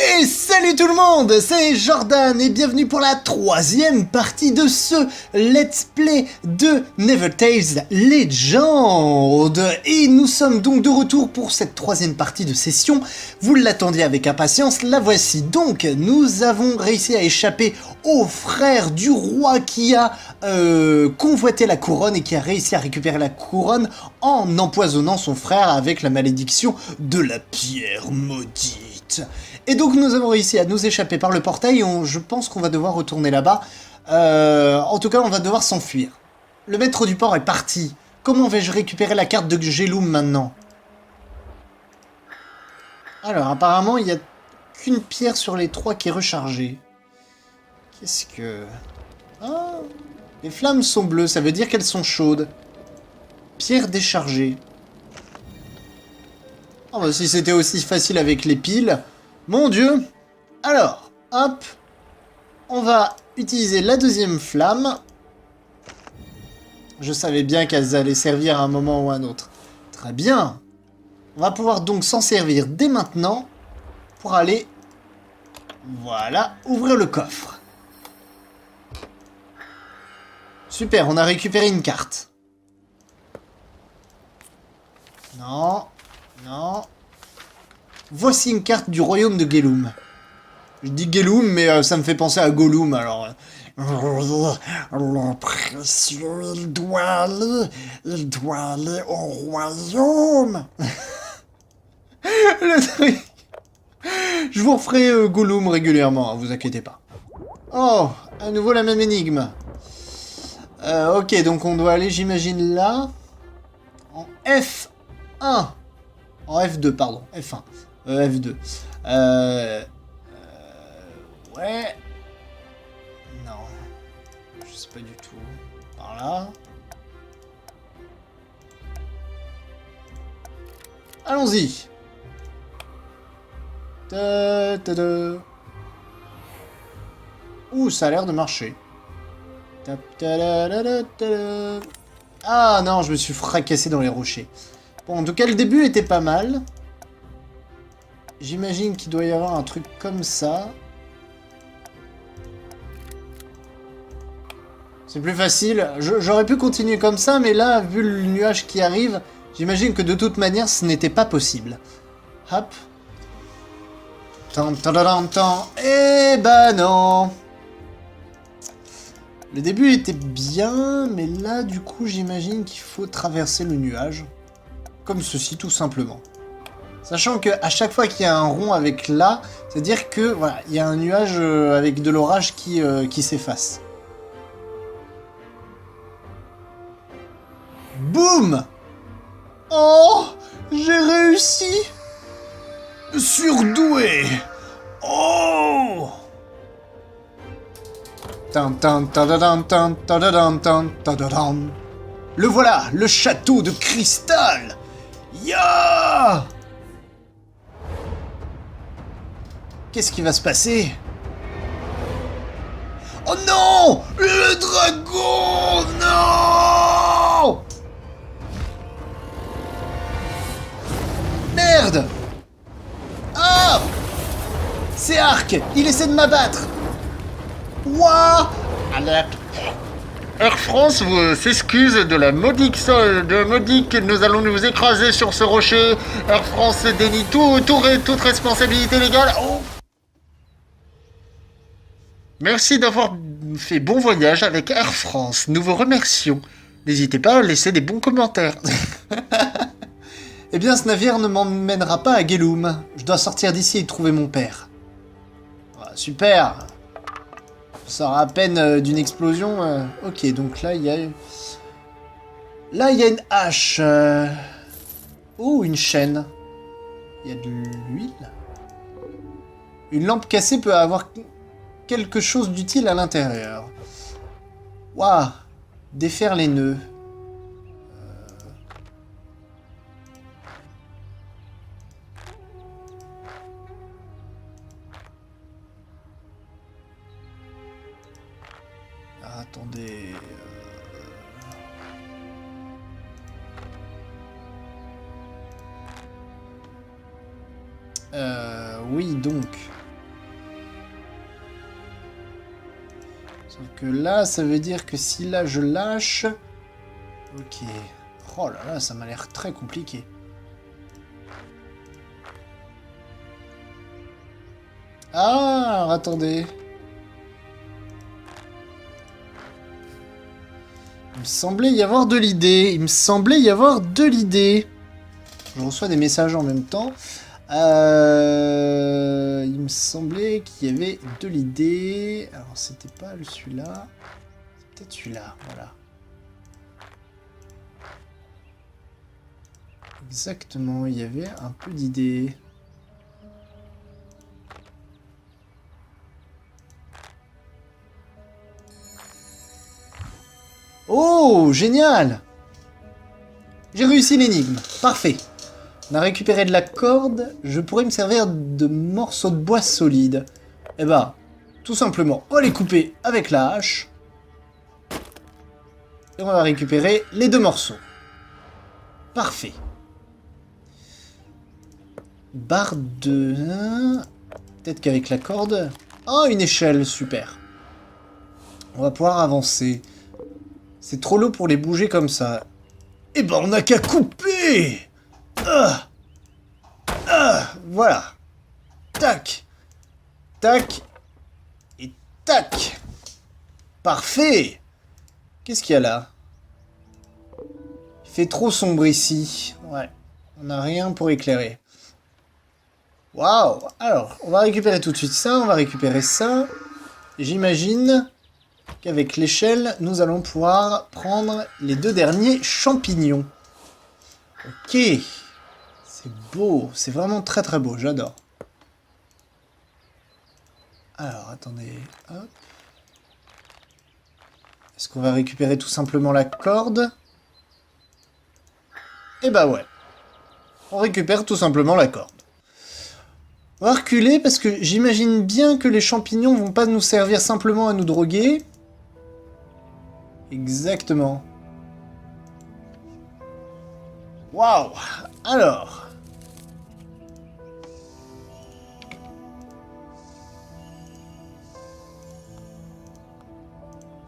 Et salut tout le monde, c'est Jordan et bienvenue pour la troisième partie de ce Let's Play de Nevertales Legend. Et nous sommes donc de retour pour cette troisième partie de session. Vous l'attendiez avec impatience, la voici. Donc nous avons réussi à échapper au frère du roi qui a convoité la couronne et qui a réussi à récupérer la couronne en empoisonnant son frère avec la malédiction de la pierre maudite. Et donc nous avons réussi à nous échapper par le portail, je pense qu'on va devoir retourner là-bas. En tout cas, on va devoir s'enfuir. Le maître du port est parti. Comment vais-je récupérer la carte de Gelum maintenant? Alors, apparemment, il n'y a qu'une pierre sur les trois qui est rechargée. Qu'est-ce que... Ah, les flammes sont bleues, ça veut dire qu'elles sont chaudes. Pierre déchargée. Oh, bah, si c'était aussi facile avec les piles... Mon Dieu! Alors, hop, on va utiliser la deuxième flamme. Je savais bien qu'elles allaient servir à un moment ou à un autre. Très bien. On va pouvoir donc s'en servir dès maintenant pour aller, voilà, ouvrir le coffre. Super, on a récupéré une carte. Non, non... Voici une carte du royaume de Gelum. Je dis Gelum, mais ça me fait penser à Gollum, alors... Le précieux, il doit aller au royaume. Le truc... Je vous referai Gollum régulièrement, hein, vous inquiétez pas. Oh, à nouveau la même énigme. Ok, donc on doit aller, j'imagine, là... En F1. En F2, pardon, F1. F2. Ouais. Non. Je sais pas du tout. Par là. Allons-y. Ouh, ça a l'air de marcher. Ah non, je me suis fracassé dans les rochers. Bon, en tout cas, le début était pas mal. J'imagine qu'il doit y avoir un truc comme ça. C'est plus facile. J'aurais pu continuer comme ça, mais là, vu le nuage qui arrive, j'imagine que de toute manière, ce n'était pas possible. Hop. Eh ben non. Le début était bien, mais là, du coup, j'imagine qu'il faut traverser le nuage. Comme ceci, tout simplement. Sachant qu'à chaque fois qu'il y a un rond avec là, c'est-à-dire que voilà, il y a un nuage avec de l'orage qui s'efface. Boum! Oh! J'ai réussi! Surdoué! Oh! Le voilà, le château de cristal! Ya! Qu'est-ce qui va se passer? Oh non! Le dragon! Non! Merde! Ah! C'est Arc! Il essaie de m'abattre! Ouah! Alerte! Air France s'excuse de la modique nous allons nous écraser sur ce rocher. Air France dénie toute responsabilité légale. Oh. Merci d'avoir fait bon voyage avec Air France. Nous vous remercions. N'hésitez pas à laisser des bons commentaires. Eh bien, ce navire ne m'emmènera pas à Gelum. Je dois sortir d'ici et trouver mon père. Ah, super! Je sors à peine d'une explosion. Ok, donc là, il y a... Là, il y a une hache. Oh, une chaîne. Il y a de l'huile. Une lampe cassée peut avoir quelque chose d'utile à l'intérieur. Waouh! Défaire les nœuds. Attendez... Oui, donc... Sauf que là, ça veut dire que si là je lâche... Ok. Oh là là, ça m'a l'air très compliqué. Ah, alors attendez. Il me semblait y avoir de l'idée. Je reçois des messages en même temps. Il me semblait qu'il y avait de l'idée. Alors, c'était pas celui-là. C'est peut-être celui-là, voilà. Exactement, il y avait un peu d'idée. Oh, génial! J'ai réussi l'énigme. Parfait. On a récupéré de la corde. Je pourrais me servir de morceaux de bois solides. Eh ben, tout simplement, on va les couper avec la hache. Et on va récupérer les 2 morceaux. Parfait. Barre de... Peut-être qu'avec la corde... Oh, une échelle, super. On va pouvoir avancer. C'est trop lourd pour les bouger comme ça. Eh ben, on n'a qu'à couper. Voilà. Tac. Tac. Et tac. Parfait. Qu'est-ce qu'il y a là? Il fait trop sombre ici. Ouais. On n'a rien pour éclairer. Waouh. Alors, on va récupérer tout de suite ça. On va récupérer ça. J'imagine qu'avec l'échelle, nous allons pouvoir prendre les 2 derniers champignons. Ok. C'est beau. C'est vraiment très très beau. J'adore. Alors, attendez. Hop. Est-ce qu'on va récupérer tout simplement la corde? Eh bah ouais. On récupère tout simplement la corde. On va reculer parce que j'imagine bien que les champignons vont pas nous servir simplement à nous droguer. Exactement. Waouh! Alors.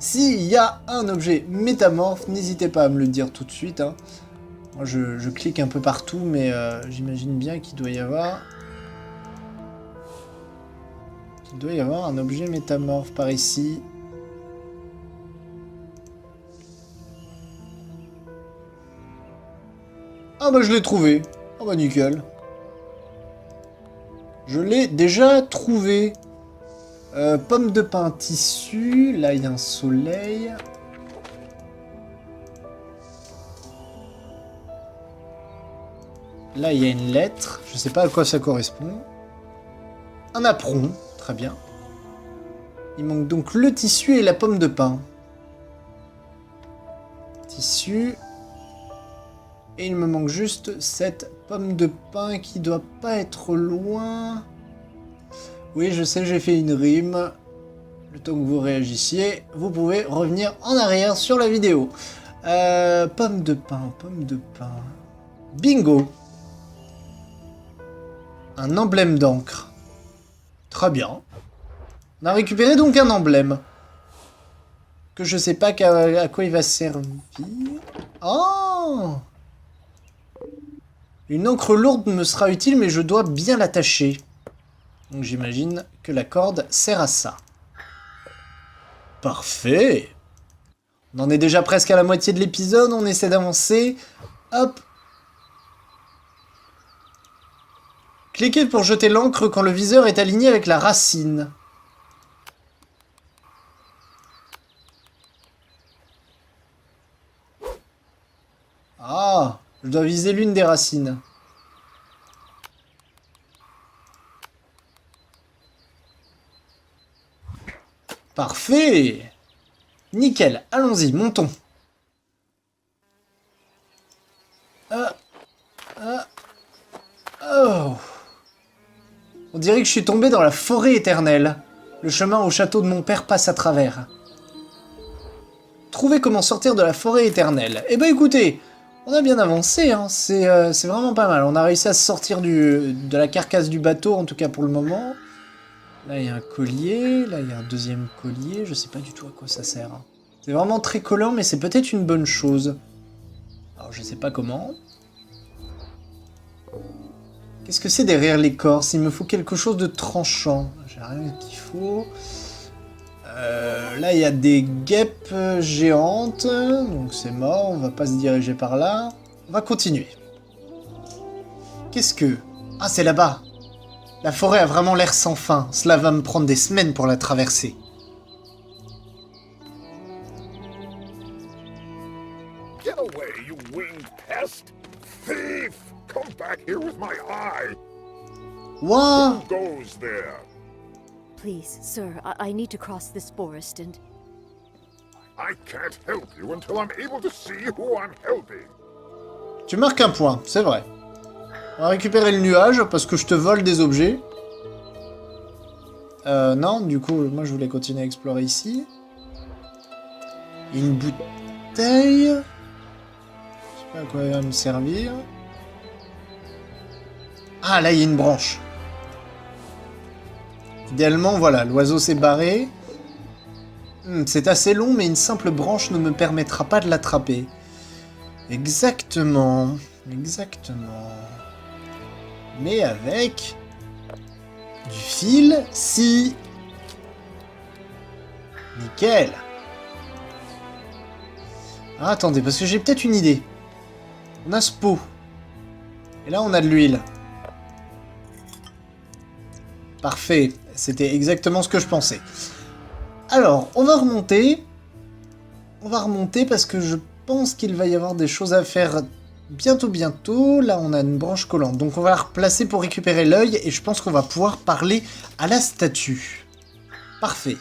S'il y a un objet métamorphe, n'hésitez pas à me le dire tout de suite. Hein. Moi, je clique un peu partout, mais j'imagine bien qu'il doit y avoir... Il doit y avoir un objet métamorphe par ici. Ah bah je l'ai trouvé. Ah bah nickel. Je l'ai déjà trouvé. Pomme de pin, tissu. Là il y a un soleil. Là il y a une lettre. Je sais pas à quoi ça correspond. Un apron. Très bien. Il manque donc le tissu et la pomme de pin. Tissu. Et il me manque juste cette pomme de pin qui doit pas être loin. Oui, je sais, j'ai fait une rime. Le temps que vous réagissiez, vous pouvez revenir en arrière sur la vidéo. Pomme de pin, pomme de pin. Bingo! Un emblème d'encre. Très bien. On a récupéré donc un emblème. Que je sais pas à quoi il va servir. Oh! Une encre lourde me sera utile, mais je dois bien l'attacher. Donc j'imagine que la corde sert à ça. Parfait! On en est déjà presque à la moitié de l'épisode, on essaie d'avancer. Hop! Cliquez pour jeter l'encre quand le viseur est aligné avec la racine. Ah! Je dois viser l'une des racines. Parfait! Nickel, allons-y, montons. Oh. On dirait que je suis tombé dans la forêt éternelle. Le chemin au château de mon père passe à travers. Trouver comment sortir de la forêt éternelle. Eh ben écoutez, on a bien avancé, hein. C'est vraiment pas mal. On a réussi à sortir de la carcasse du bateau, en tout cas pour le moment. Là, il y a un collier. Là, il y a un deuxième collier. Je sais pas du tout à quoi ça sert. C'est vraiment très collant, mais c'est peut-être une bonne chose. Alors, je sais pas comment. Qu'est-ce que c'est derrière l'écorce? Il me faut quelque chose de tranchant. J'ai rien qu'il faut. Là, il y a des guêpes géantes. Donc, c'est mort. On va pas se diriger par là. On va continuer. Qu'est-ce que... Ah, c'est là-bas. La forêt a vraiment l'air sans fin. Cela va me prendre des semaines pour la traverser. Get away, you winged pest! Thief! Come back here with my eye! What? Who goes there? Please, sir, I need to cross this forest and... I can't help you until I'm able to see who I'm helping. Tu marques un point, c'est vrai. On va récupérer le nuage parce que je te vole des objets. Non, du coup, moi je voulais continuer à explorer ici. Une bouteille. Je sais pas à quoi elle va me servir. Ah, là il y a une branche. Idéalement, voilà, l'oiseau s'est barré. C'est assez long, mais une simple branche ne me permettra pas de l'attraper. Exactement. Exactement. Mais avec... du fil, si... Nickel. Ah, attendez, parce que j'ai peut-être une idée. On a ce pot. Et là, on a de l'huile. Parfait. C'était exactement ce que je pensais. Alors, on va remonter. On va remonter parce que je pense qu'il va y avoir des choses à faire bientôt. Là, on a une branche collante. Donc, on va la replacer pour récupérer l'œil. Et je pense qu'on va pouvoir parler à la statue. Parfait.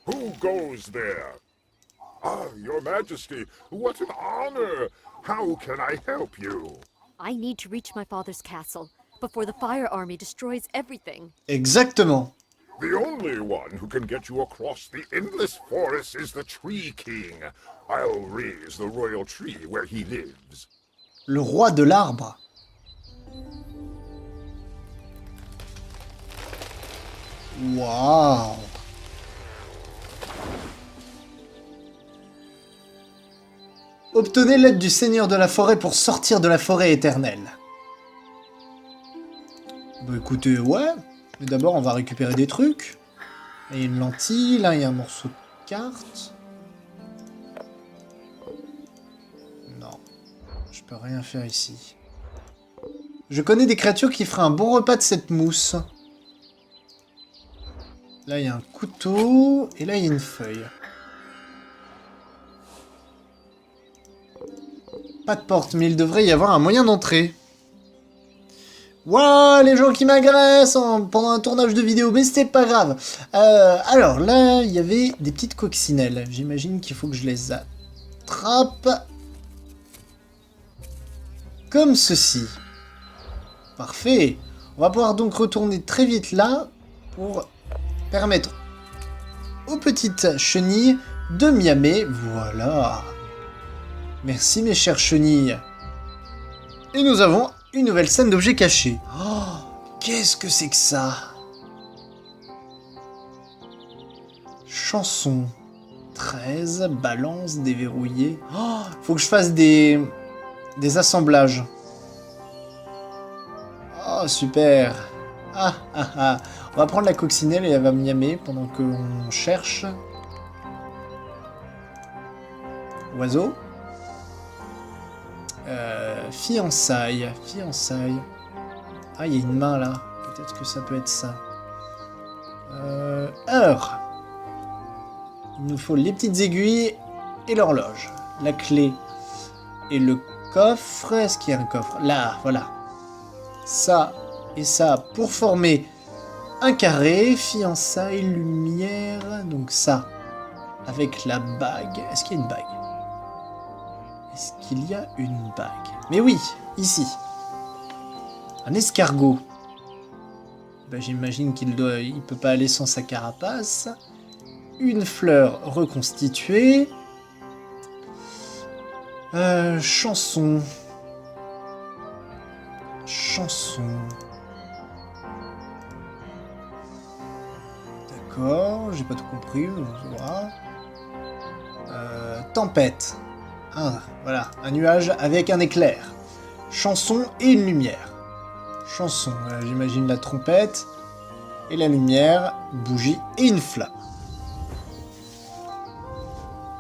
Who goes there? Ah, Your Majesty, what an honor! How can I help you? I need to reach my father's castle before the fire army destroys everything. Exactement. The only one who can get you across the endless forest is the Tree King. I'll raise the royal tree where he lives. Le roi de l'arbre. Waouh. Obtenez l'aide du seigneur de la forêt pour sortir de la forêt éternelle. Bah écoutez, ouais. Mais d'abord, on va récupérer des trucs. Il y a une lentille, là, il y a un morceau de carte. Non. Je peux rien faire ici. Je connais des créatures qui feraient un bon repas de cette mousse. Là, il y a un couteau. Et là, il y a une feuille. Pas de porte, mais il devrait y avoir un moyen d'entrer. Waouh, les gens qui m'agressent pendant un tournage de vidéo, mais c'était pas grave. Alors là, il y avait des petites coccinelles. J'imagine qu'il faut que je les attrape. Comme ceci. Parfait. On va pouvoir donc retourner très vite là pour permettre aux petites chenilles de miamer. Voilà. Merci mes chères chenilles. Et nous avons une nouvelle scène d'objets cachés. Oh, qu'est-ce que c'est que ça? Chanson. 13, balance, déverrouillé. Oh, faut que je fasse des assemblages. Oh, super. Ah, ah, ah. On va prendre la coccinelle et elle va miamer pendant que l'on cherche. Oiseau. Fiançailles. Fiançailles. Ah, il y a une main là. Peut-être que ça peut être ça. Heure. Il nous faut les petites aiguilles et l'horloge. La clé et le coffre. Est-ce qu'il y a un coffre? Là, voilà. Ça et ça pour former un carré. Fiançailles, lumière. Donc ça. Avec la bague. Est-ce qu'il y a une bague? Est-ce qu'il y a une bague? Mais oui, ici. Un escargot. Ben, j'imagine qu'il peut pas aller sans sa carapace. Une fleur reconstituée. Chanson. chanson. D'accord, j'ai pas tout compris, mais on verra. Tempête. Ah, voilà, un nuage avec un éclair. Chanson et une lumière. Chanson, j'imagine la trompette. Et la lumière, bougie et une flamme.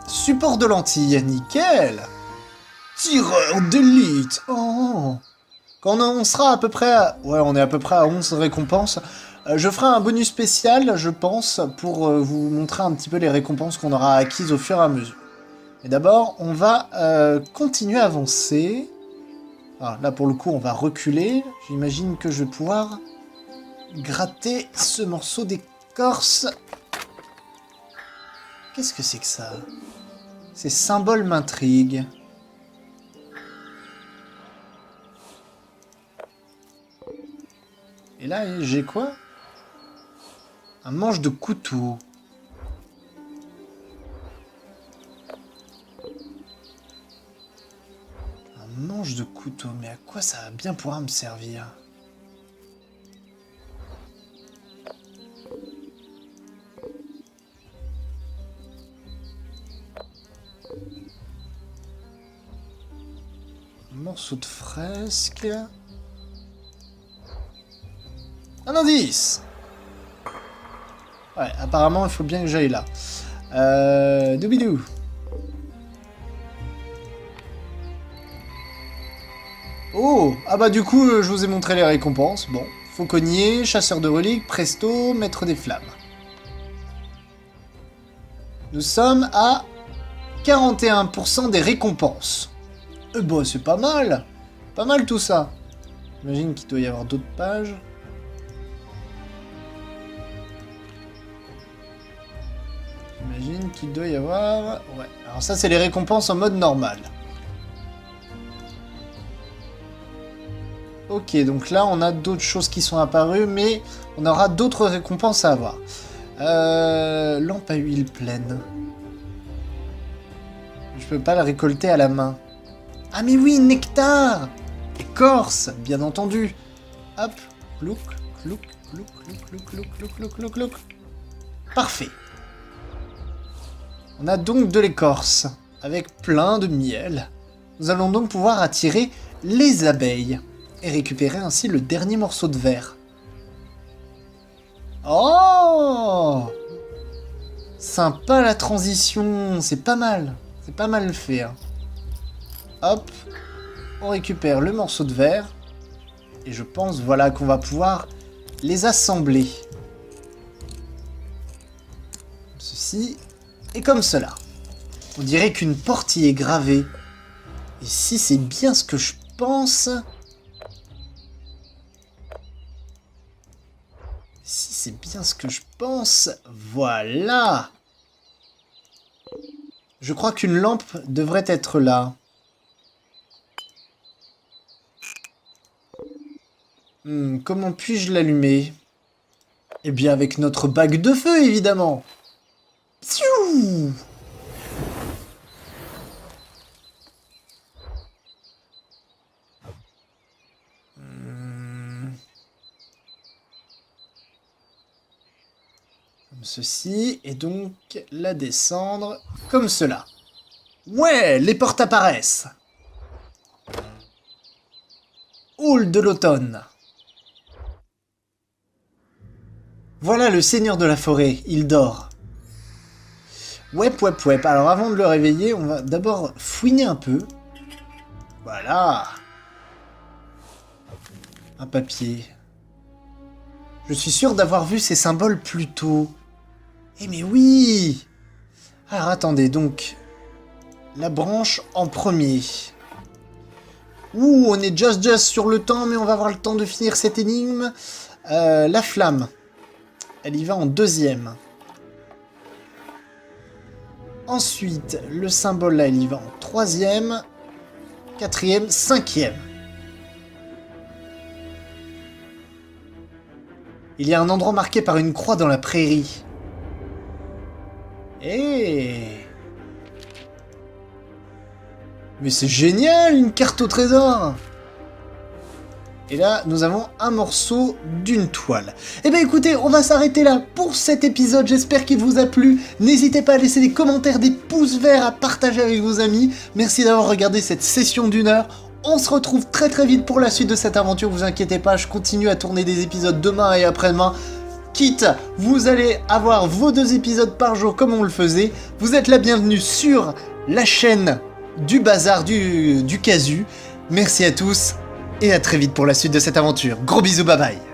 Support de lentilles, nickel. Tireur d'élite. Oh. Quand on sera à peu près à... Ouais, on est à peu près à 11 récompenses. Je ferai un bonus spécial, je pense, pour vous montrer un petit peu les récompenses qu'on aura acquises au fur et à mesure. Mais d'abord, on va continuer à avancer. Alors, là, pour le coup, on va reculer. J'imagine que je vais pouvoir gratter ce morceau d'écorce. Qu'est-ce que c'est que ça? Ces symboles m'intriguent. Et là, j'ai quoi? Un manche de couteau. Un manche de couteau, mais à quoi ça va bien pouvoir me servir? Un morceau de fresque. Un indice! Ouais, apparemment, il faut bien que j'aille là. Doubidou. Oh! Ah bah du coup, je vous ai montré les récompenses. Bon, fauconnier, chasseur de reliques, presto, maître des flammes. Nous sommes à 41% des récompenses. Bah c'est pas mal! Pas mal tout ça. J'imagine qu'il doit y avoir d'autres pages. J'imagine qu'il doit y avoir... Ouais, alors ça c'est les récompenses en mode normal. Ok, donc là on a d'autres choses qui sont apparues, mais on aura d'autres récompenses à avoir. Lampe à huile pleine. Je peux pas la récolter à la main. Ah mais oui, nectar! Écorce, bien entendu. Hop, clouc, clouc, clouc, clouc, clouc, clouc, clouc, clouc, clouc, clouc. Parfait. On a donc de l'écorce, avec plein de miel. Nous allons donc pouvoir attirer les abeilles, et récupérer ainsi le dernier morceau de verre. Oh! Sympa la transition, c'est pas mal. C'est pas mal fait. Hein. Hop, on récupère le morceau de verre, et je pense, voilà, qu'on va pouvoir les assembler. Comme ceci. Et comme cela. On dirait qu'une porte y est gravée. Et si c'est bien ce que je pense... Si c'est bien ce que je pense... Voilà! Je crois qu'une lampe devrait être là. Comment puis-je l'allumer? Eh bien avec notre bague de feu, évidemment! Psiou! Comme ceci, et donc la descendre comme cela. Ouais, les portes apparaissent. Hall de l'automne. Voilà le seigneur de la forêt, il dort. Wep, wep, wep. Alors avant de le réveiller, on va d'abord fouiner un peu. Voilà. Un papier. Je suis sûr d'avoir vu ces symboles plus tôt. Eh mais oui! Alors attendez, donc... La branche en premier. Ouh, on est just sur le temps, mais on va avoir le temps de finir cette énigme. La flamme. Elle y va en deuxième. Ensuite, le symbole là, il y va en troisième, quatrième, cinquième. Il y a un endroit marqué par une croix dans la prairie. Eh! Mais c'est génial, une carte au trésor! Et là, nous avons un morceau d'une toile. Eh bien écoutez, on va s'arrêter là pour cet épisode, j'espère qu'il vous a plu. N'hésitez pas à laisser des commentaires, des pouces verts, à partager avec vos amis. Merci d'avoir regardé cette session d'1 heure. On se retrouve très très vite pour la suite de cette aventure, vous inquiétez pas, je continue à tourner des épisodes demain et après-demain. Quitte, vous allez avoir vos 2 épisodes par jour comme on le faisait. Vous êtes la bienvenue sur la chaîne du bazar du casu. Merci à tous et à très vite pour la suite de cette aventure. Gros bisous, bye bye.